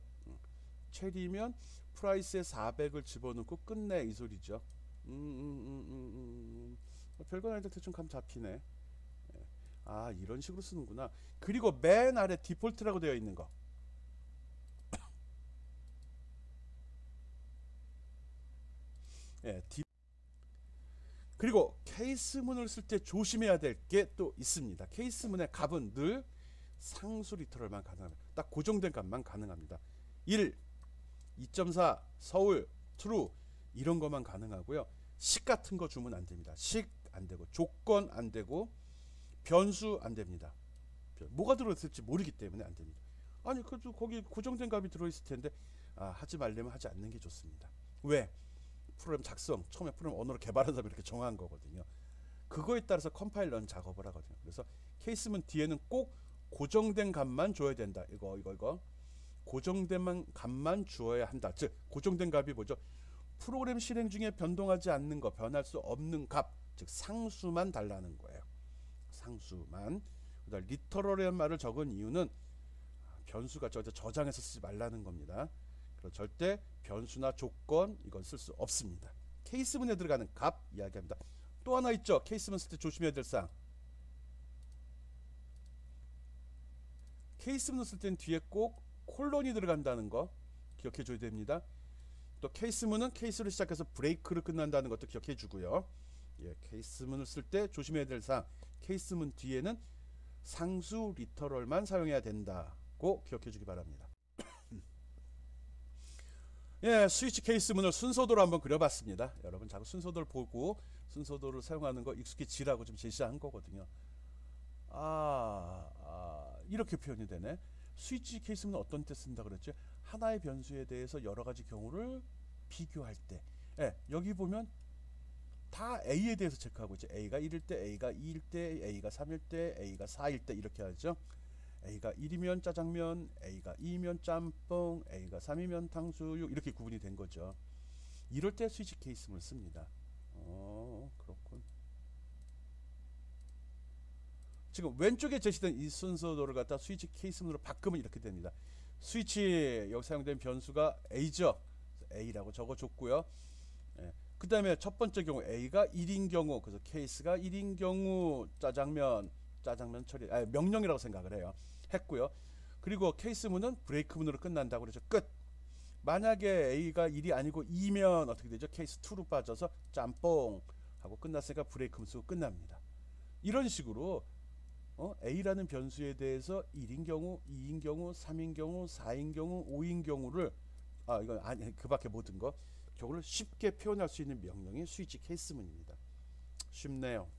체리면 프라이스에 400을 집어넣고 끝내 이 소리죠. 별건 아닌데 대충 감 잡히네. 예. 아, 이런 식으로 쓰는구나. 그리고 맨 아래 디폴트라고 되어 있는 거. 예, 그리고 케이스문을 쓸 때 조심해야 될 게 또 있습니다. 케이스문의 값은 늘 상수 리터럴만 가능합니다. 딱 고정된 값만 가능합니다. 1, 2.4, 서울, true 이런 것만 가능하고요. 식 같은 거 주면 안 됩니다. 식 안 되고, 조건 안 되고, 변수 안 됩니다. 뭐가 들어있을지 모르기 때문에 안 됩니다. 아니, 그래도 거기 고정된 값이 들어있을 텐데, 하지 말려면 하지 않는 게 좋습니다. 왜? 프로그램 작성, 처음에 프로그램 언어로 개발한 사람이 이렇게 정한 거거든요. 그거에 따라서 컴파일러는 작업을 하거든요. 그래서 케이스문 뒤에는 꼭 고정된 값만 줘야 된다. 이거 고정된 값만 주어야 한다. 즉 고정된 값이 뭐죠? 프로그램 실행 중에 변동하지 않는 거, 변할 수 없는 값, 즉 상수만 달라는 거예요. 상수만. 그다음 리터럴이라는 말을 적은 이유는 변수가 저장해서 쓰지 말라는 겁니다. 그래서 절대 변수나 조건 이건 쓸 수 없습니다. 케이스문에 들어가는 값 이야기합니다. 또 하나 있죠. 케이스문 쓸 때 조심해야 될 사항. 케이스문 쓸 때는 뒤에 꼭 콜론이 들어간다는 거 기억해 줘야 됩니다. 또 케이스문은 케이스로 시작해서 브레이크로 끝난다는 것도 기억해 주고요. 예, 케이스문을 쓸 때 조심해야 될 사항. 케이스문 뒤에는 상수 리터럴만 사용해야 된다고 기억해 주기 바랍니다. 예, 스위치 케이스문을 순서도로 한번 그려봤습니다. 여러분 자꾸 순서도를 보고 순서도를 사용하는 거 익숙해지라고 좀 제시한 거거든요. 이렇게 표현이 되네. 스위치 케이스문은 어떤 때 쓴다 그랬죠? 하나의 변수에 대해서 여러 가지 경우를 비교할 때. 예, 여기 보면 다 A에 대해서 체크하고 있죠. A가 1일 때, A가 2일 때, A가 3일 때, A가 4일 때 이렇게 하죠. A가 1이면 짜장면, A가 2면 짬뽕, A가 3이면 탕수육 이렇게 구분이 된 거죠. 이럴 때 스위치 케이스문을 씁니다. 그렇군. 지금 왼쪽에 제시된 이 순서도를 갖다 스위치 케이스문으로 바꾸면 이렇게 됩니다. 스위치 여기 사용된 변수가 A죠. A라고 적어줬고요. 예. 그 다음에 첫 번째 경우 A가 1인 경우, 그래서 케이스가 1인 경우 짜장면 처리, 명령이라고 생각을 해요. 했고요. 그리고 케이스문은 브레이크문으로 끝난다고 그러죠. 끝. 만약에 A가 1이 아니고 2면 어떻게 되죠? 케이스 2로 빠져서 짬뽕 하고 끝났으니까 브레이크문 쓰고 끝납니다. 이런 식으로 A라는 변수에 대해서 1인 경우, 2인 경우, 3인 경우, 4인 경우, 5인 경우를 이건 아니 그밖에 모든 거 저거를 쉽게 표현할 수 있는 명령이 스위치 케이스문입니다. 쉽네요.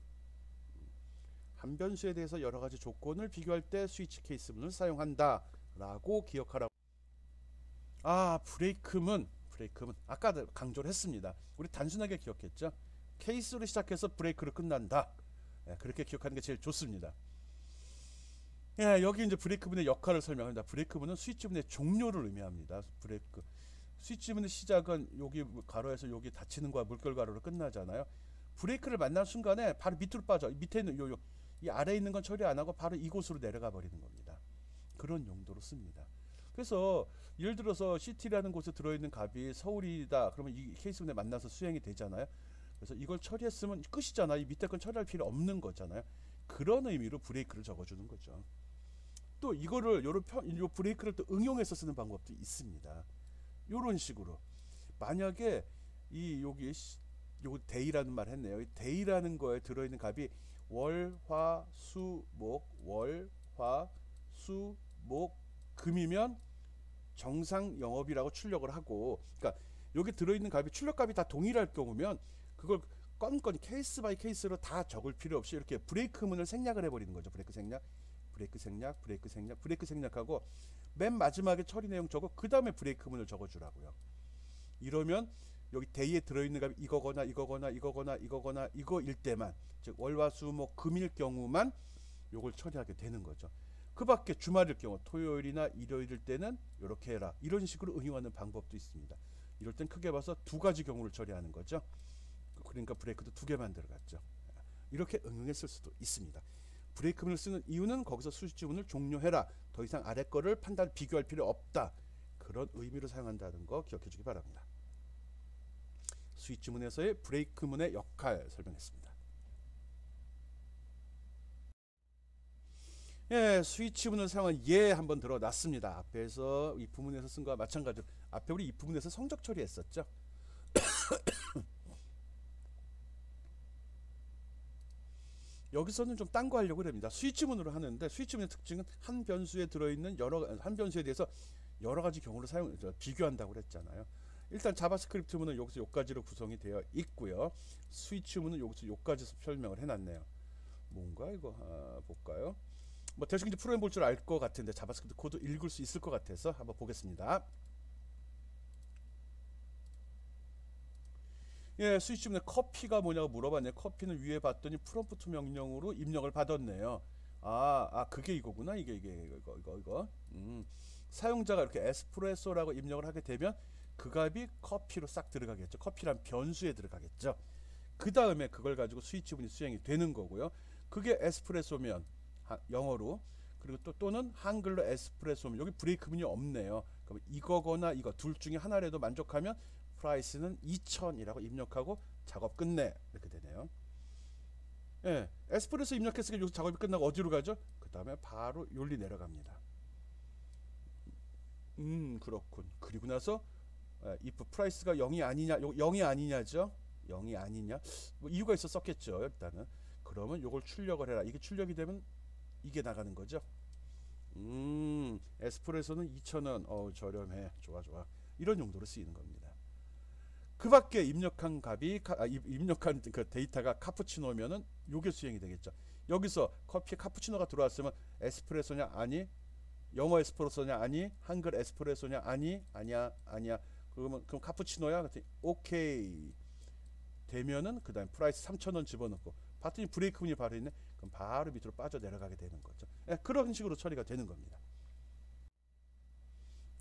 한 변수에 대해서 여러 가지 조건을 비교할 때 스위치 케이스문을 사용한다라고 기억하라고. 브레이크문 아까 강조를 했습니다. 우리 단순하게 기억했죠. 케이스로 시작해서 브레이크로 끝난다. 그렇게 기억하는 게 제일 좋습니다. 여기 이제 브레이크문의 역할을 설명합니다. 브레이크문은 스위치문의 종료를 의미합니다. 스위치문의 시작은 여기 가로에서 여기 닫히는 거와 물결 가로로 끝나잖아요. 브레이크를 만난 순간에 바로 밑으로 빠져. 밑에 있는 이 아래에 있는 건 처리 안 하고 바로 이곳으로 내려가 버리는 겁니다. 그런 용도로 씁니다. 그래서 예를 들어서 CT라는 곳에 들어있는 값이 서울이다. 그러면 이 케이스문에 만나서 수행이 되잖아요. 그래서 이걸 처리했으면 끝이잖아. 이 밑에 건 처리할 필요 없는 거잖아요. 그런 의미로 브레이크를 적어주는 거죠. 또 이거를 요 브레이크를 또 응용해서 쓰는 방법도 있습니다. 요런 식으로 만약에 여기 데이라는 말 했네요. 이 데이라는 거에 들어있는 값이 월, 화, 수, 목, 월, 화, 수, 목, 금이면 정상 영업이라고 출력을 하고, 그러니까 여기 들어있는 값이 출력값이 다 동일할 경우면 그걸 건건이 케이스 바이 케이스로 다 적을 필요 없이 이렇게 브레이크문을 생략을 해버리는 거죠. 브레이크 생략하고 맨 마지막에 처리 내용 적어 그 다음에 브레이크문을 적어주라고요. 이러면 여기 데이에 들어있는 값이 이거일 때만, 즉 월화수목 금일 경우만 요걸 처리하게 되는 거죠. 그 밖에 주말일 경우 토요일이나 일요일일 때는 이렇게 해라. 이런 식으로 응용하는 방법도 있습니다. 이럴 땐 크게 봐서 두 가지 경우를 처리하는 거죠. 그러니까 브레이크도 두 개만 들어갔죠. 이렇게 응용했을 수도 있습니다. 브레이크문을 쓰는 이유는 거기서 스위치문을 종료해라. 더 이상 아래 거를 비교할 필요 없다. 그런 의미로 사용한다는 거 기억해 주기 바랍니다. 스위치문에서의 브레이크문의 역할 설명했습니다. 예, 스위치문을 사용한 예 한번 들어놨습니다. 앞에서 이 부문에서 쓴 거와 마찬가지로 앞에 우리 이 부분에서 성적 처리했었죠. 여기서는 좀 딴 거 하려고 합니다. 스위치문으로 하는데 스위치문의 특징은 한 변수에 들어있는 한 변수에 대해서 여러 가지 경우를 비교한다고 그랬잖아요. 일단 자바스크립트문은 여기서 여기까지로 구성이 되어 있고요. 스위치문은 여기서 여기까지 설명을 해놨네요. 뭔가 이거 볼까요? 뭐 대충 이제 프로그램 볼 줄 알 것 같은데 자바스크립트 코드 읽을 수 있을 것 같아서 한번 보겠습니다. 예, 스위치문에 커피가 뭐냐고 물어봤네. 커피는 위에 봤더니 프롬프트 명령으로 입력을 받았네요. 그게 이거구나. 이거. 사용자가 이렇게 에스프레소라고 입력을 하게 되면 그 값이 커피로 싹 들어가겠죠. 커피란 변수에 들어가겠죠. 그 다음에 그걸 가지고 스위치문이 수행이 되는 거고요. 그게 에스프레소면 영어로, 그리고 또는 한글로 에스프레소면 여기 브레이크문이 없네요. 그럼 이거거나 이거 둘 중에 하나라도 만족하면 프라이스는 2000이라고 입력하고 작업 끝내, 이렇게 되네요. 예, 에스프레소 입력했으니까 여기서 작업이 끝나고 어디로 가죠? 그 다음에 바로 여기 내려갑니다. 그렇군. 그리고 나서 if 프라이스가 0이 아니냐, 0이 아니냐죠. 0이 아니냐, 뭐 이유가 있었겠죠. 일단은 그러면 요걸 출력을 해라. 이게 출력이 되면 이게 나가는 거죠. 에스프레소는 2,000원. 저렴해. 좋아. 이런 용도로 쓰이는 겁니다. 그 밖에 입력한 입력한 그 데이터가 카푸치노면은 요게 수행이 되겠죠. 여기서 커피에 카푸치노가 들어왔으면 에스프레소냐 아니, 영어 에스프레소냐 아니, 한글 에스프레소냐 아니, 아니야. 그럼 카푸치노야. 그랬더니 오케이 되면은 그다음 프라이스 3,000원 집어넣고 봤더니 브레이크문이 바로 있네. 그럼 바로 밑으로 빠져 내려가게 되는 거죠. 예, 그런 식으로 처리가 되는 겁니다.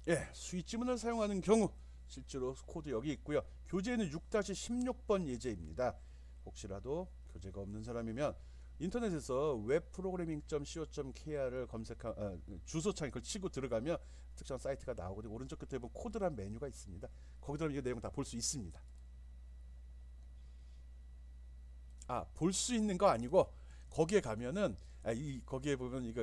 예, 스위치문을 사용하는 경우 실제로 코드 여기 있고요. 교재에는 6-16번 예제입니다. 혹시라도 교재가 없는 사람이면 인터넷에서 webprogramming.co.kr을 주소창에 그걸 치고 들어가면 특정한 사이트가 나오고 오른쪽 끝에 보면 코드란 메뉴가 있습니다. 거기 들어가면 이 내용 다 볼 수 있습니다. 볼 수 있는 거 아니고 거기에 가면은 거기에 보면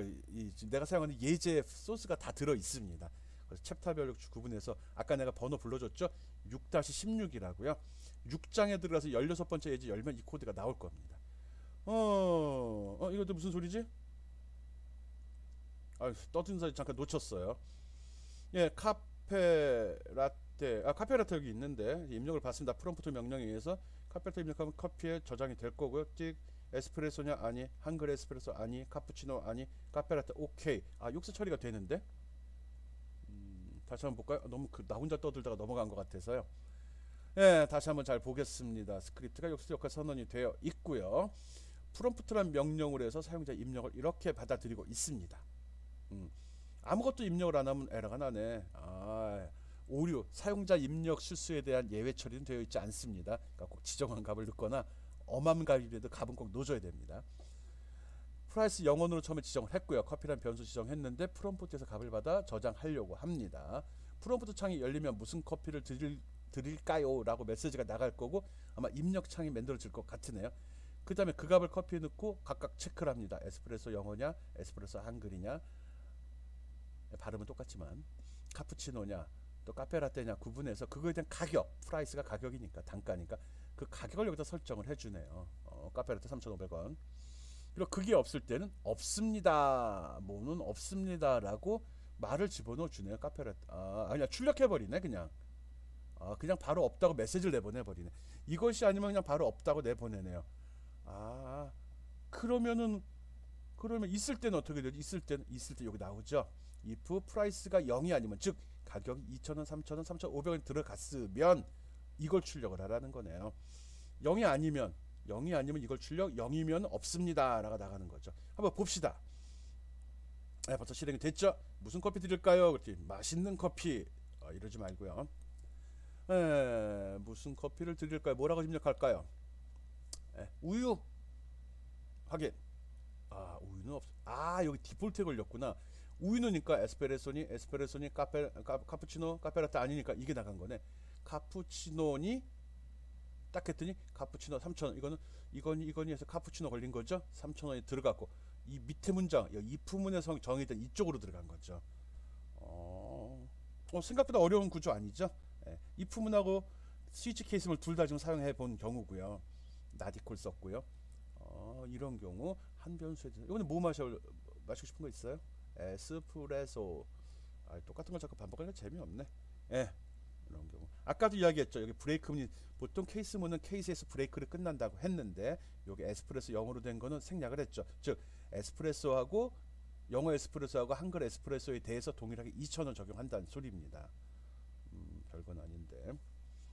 내가 사용하는 예제 소스가 다 들어 있습니다. 그래서 챕터별로 구분해서 아까 내가 번호 불러줬죠. 6-16이라고요. 6장에 들어가서 16번째 예제 열면 이 코드가 나올 겁니다. 이것도 무슨 소리지? 떠든 사이 잠깐 놓쳤어요. 예, 카페라떼 여기 있는데 입력을 받습니다. 프롬프트 명령에 의해서 카페라떼 입력하면 커피에 저장이 될 거고요. 찍 에스프레소냐 아니, 한글 에스프레소 아니, 카푸치노 아니, 카페라떼 오케이. 여기서 처리가 되는데 다시 한번 볼까요? 너무 나 혼자 떠들다가 넘어간 것 같아서요. 예, 다시 한번 잘 보겠습니다. 스크립트가 여기서 역할 선언이 되어 있고요. 프롬프트란 명령으로 해서 사용자 입력을 이렇게 받아들이고 있습니다. 아무것도 입력을 안 하면 에러가 나네. 오류, 사용자 입력 실수에 대한 예외 처리는 되어 있지 않습니다. 그러니까 꼭 지정한 값을 넣거나 엄한 값이라도 값은 꼭 넣어줘야 됩니다. 프라이스 0원으로 처음에 지정을 했고요. 커피란 변수 지정했는데 프롬프트에서 값을 받아 저장하려고 합니다. 프롬프트 창이 열리면 무슨 커피를 드릴까요? 라고 메시지가 나갈 거고 아마 입력 창이 만들어질 것 같으네요. 그 다음에 그 값을 커피에 넣고 각각 체크를 합니다. 에스프레소 영어냐, 에스프레소 한글이냐, 발음은 똑같지만 카푸치노냐, 또 카페라떼냐 구분해서 그거에 대한 가격, 프라이스가 가격이니까 단가니까 그 가격을 여기다 설정을 해주네요. 카페라떼 3,500원. 그리고 그게 없을 때는 없습니다. 뭐는 없습니다라고 말을 집어넣어 주네요. 카페라떼. 아니야, 출력해 버리네 그냥. 그냥 바로 없다고 메시지를 내보내 버리네. 이것이 아니면 그냥 바로 없다고 내보내네요. 그러면 있을 때는 어떻게 되죠? 있을 때 여기 나오죠. if 프라이스가 0이 아니면 즉 가격이 2,000원, 3,000원, 3,500원 들어갔으면 이걸 출력을 하라는 거네요. 0이 아니면 이걸 출력, 0이면 없습니다 라고 나가는 거죠. 한번 봅시다. 벌써 실행이 됐죠. 무슨 커피 드릴까요? 그랬더니 맛있는 커피. 이러지 말고요. 무슨 커피를 드릴까요? 뭐라고 입력할까요? 우유 확인. 우유는 없어. 여기 디폴트에 걸렸구나. 우유는니까 에스프레소니 카푸치노, 카페라떼 아니니까 이게 나간 거네. 카푸치노니 딱 했더니 카푸치노 3,000원. 이거니 해서 카푸치노 걸린 거죠. 3,000원이 들어갔고 이 밑에 문장, if문에 정의된 이쪽으로 들어간 거죠. 생각보다 어려운 구조 아니죠? 예, if문하고 스위치 케이스문 둘 다 지금 사용해 본 경우고요. 나디콜 썼고요. 이런 경우 한 변수에 대해서 이번에 뭐 마시고 싶은 거 있어요? 에스프레소. 똑같은 걸 자꾸 반복하니까 재미없네. 예, 이런 경우 아까도 이야기했죠. 여기 브레이크문이 보통 케이스문은 케이스에서 브레이크를 끝난다고 했는데 여기 에스프레소 영어로 된 거는 생략을 했죠. 즉 에스프레소하고 영어 에스프레소하고 한글 에스프레소에 대해서 동일하게 2,000원 적용한다는 소리입니다. 별건 아닌데.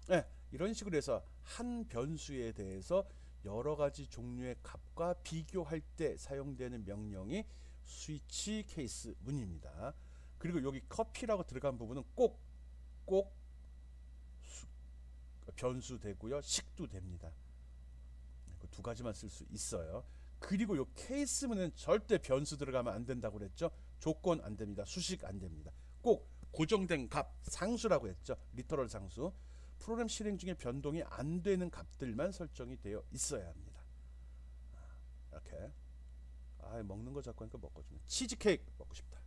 네, 이런 식으로 해서 한 변수에 대해서 여러 가지 종류의 값과 비교할 때 사용되는 명령이 스위치 케이스 문입니다. 그리고 여기 커피라고 들어간 부분은 꼭 변수 되고요. 식도 됩니다. 그 두 가지만 쓸 수 있어요. 그리고 요 케이스문은 절대 변수 들어가면 안 된다고 그랬죠. 조건 안 됩니다. 수식 안 됩니다. 꼭 고정된 값, 상수라고 했죠. 리터럴 상수. 프로그램 실행 중에 변동이 안 되는 값들만 설정이 되어 있어야 합니다. 이렇게. 먹는 거 자꾸 하니까 먹고 좀 치즈케이크 먹고 싶다.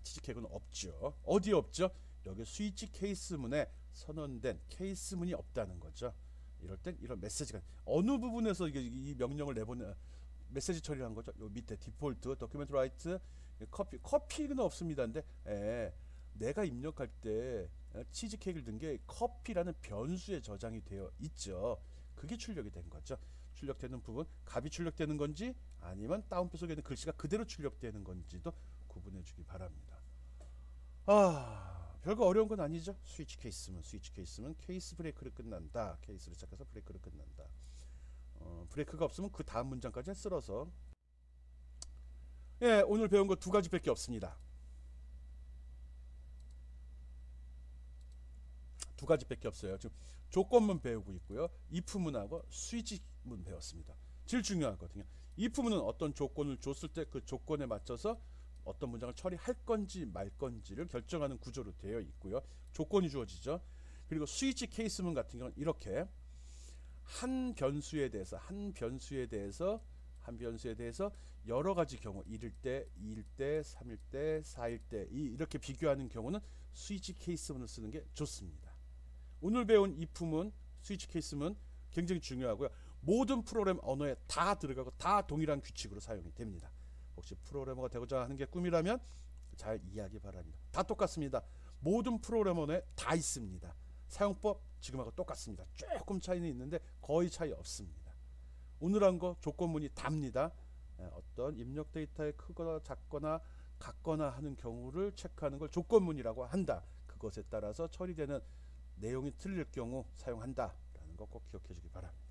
치즈케이크는 없죠. 어디에 없죠? 여기 스위치 케이스문에 선언된 케이스문이 없다는 거죠. 이럴 땐 이런 메시지가 어느 부분에서 이 명령을 내보내 메시지 처리를 한 거죠. 요 밑에 디폴트 도큐멘트 라이트 커피는 없습니다. 근데 내가 입력할 때 치즈 케이크를 든 게 커피라는 변수에 저장이 되어 있죠. 그게 출력이 된 거죠. 출력되는 부분 값이 출력되는 건지 아니면 다운표 속에 있는 글씨가 그대로 출력되는 건지도 구분해 주기 바랍니다. 별거 어려운 건 아니죠. 스위치 케이스면 케이스 브레이크를 끝난다. 케이스를 시작해서 브레이크를 끝난다. 브레이크가 없으면 그 다음 문장까지 쓸어서. 오늘 배운 거 두 가지밖에 없습니다. 두 가지밖에 없어요. 지금 조건문 배우고 있고요. if문하고 스위치문 배웠습니다. 제일 중요하거든요. if문은 어떤 조건을 줬을 때 그 조건에 맞춰서 어떤 문장을 처리할 건지 말 건지를 결정하는 구조로 되어 있고요. 조건이 주어지죠. 그리고 스위치 케이스문 같은 경우는 이렇게 한 변수에 대해서 여러 가지 경우 1일 때, 2일 때, 3일 때, 4일 때 이렇게 비교하는 경우는 스위치 케이스문을 쓰는 게 좋습니다. 오늘 배운 if문, 스위치 케이스문 굉장히 중요하고요. 모든 프로그램 언어에 다 들어가고 다 동일한 규칙으로 사용이 됩니다. 혹시 프로그래머가 되고자 하는 게 꿈이라면 잘 이해하기 바랍니다. 다 똑같습니다. 모든 프로그램 언어에 다 있습니다. 사용법 지금하고 똑같습니다. 조금 차이는 있는데 거의 차이 없습니다. 오늘 한 거 조건문이 답니다. 어떤 입력 데이터에 크거나 작거나 같거나 하는 경우를 체크하는 걸 조건문이라고 한다. 그것에 따라서 처리되는 내용이 틀릴 경우 사용한다라는 거 꼭 기억해 주기 바랍니다.